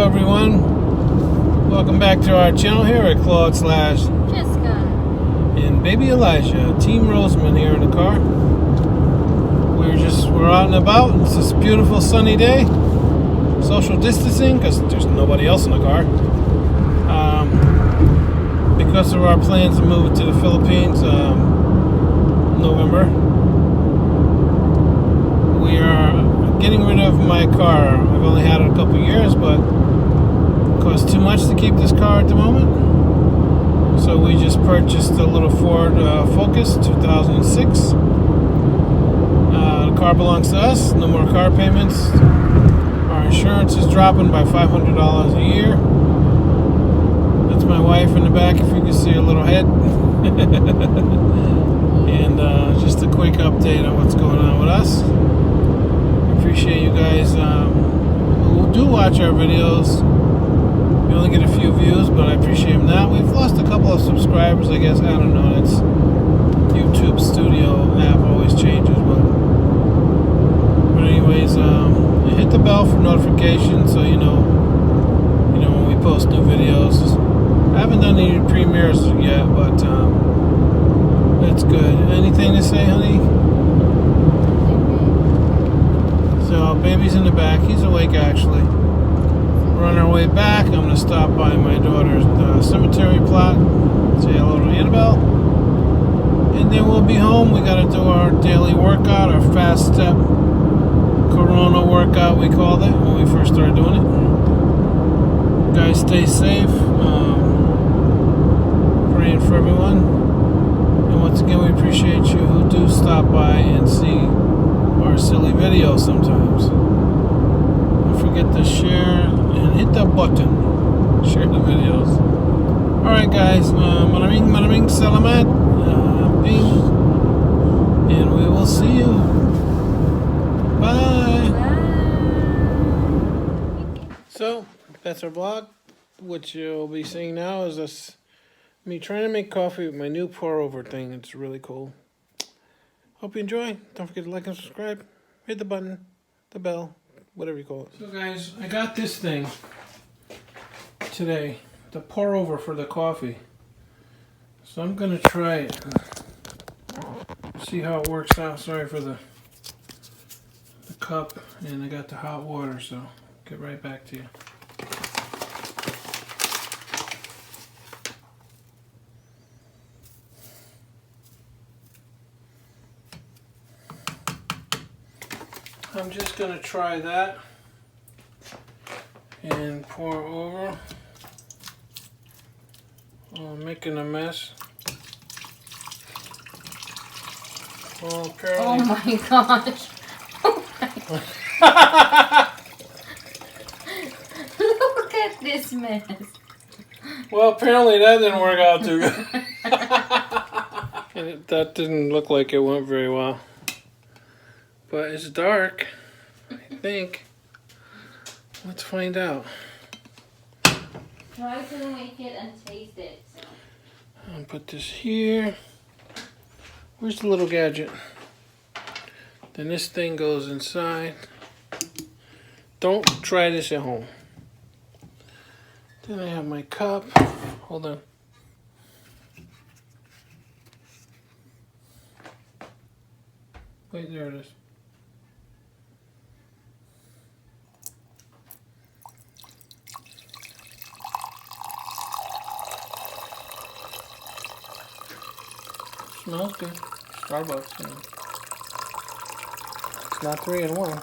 everyone. Welcome back to our channel here at Claude / Jessica and baby Elijah. Team Roseman here in the car. We're out and about. It's this beautiful sunny day. Social distancing because there's nobody else in the car. Because of our plans to move it to the Philippines November. We are getting rid of my car. I've only had it a couple years, but it costs too much to keep this car at the moment. So we just purchased a little Ford Focus 2006. The car belongs to us. No more car payments. Our insurance is dropping by $500 a year. That's my wife in the back, if you can see her little head. And just a quick update on what's going on with us. Appreciate you guys who do watch our videos. We only get a few views, but I appreciate them now. We've lost a couple of subscribers, I guess. I don't know. It's YouTube Studio app always changes, but anyways, hit the bell for notifications so you know when we post new videos. I haven't done any premieres yet, but that's good. Anything to say, honey? So, baby's in the back. He's awake, actually. We're on our way back. I'm going to stop by my daughter's cemetery plot, say hello to Annabelle, and then we'll be home. We got to do our daily workout, our fast step Corona workout, we called it when we first started doing it. Guys, stay safe. Praying for everyone. And once again, we appreciate you who do stop by and see our silly videos sometimes. Don't forget to share and hit that button. Share the videos. Alright guys, maraming salamat. Bing. And we will see you. Bye. So, that's our vlog. What you'll be seeing now is me trying to make coffee with my new pour over thing. It's really cool. Hope you enjoy. Don't forget to like and subscribe. Hit the button, the bell, whatever you call it. So guys, I got this thing today, the pour over for the coffee. So I'm gonna try it. See how it works out. Sorry for the cup, and I got the hot water, so get right back to you. I'm just going to try that and pour over. Oh, I'm making a mess. Well, apparently... Oh my gosh. Look at this mess. Well, apparently that didn't work out too good. And that didn't look like it went very well. But it's dark, I think. Let's find out. Try to make it and taste it. I'll put this here. Where's the little gadget? Then this thing goes inside. Don't try this at home. Then I have my cup. Hold on. Wait, there it is. Smells good. Starbucks. It's not 3 in 1.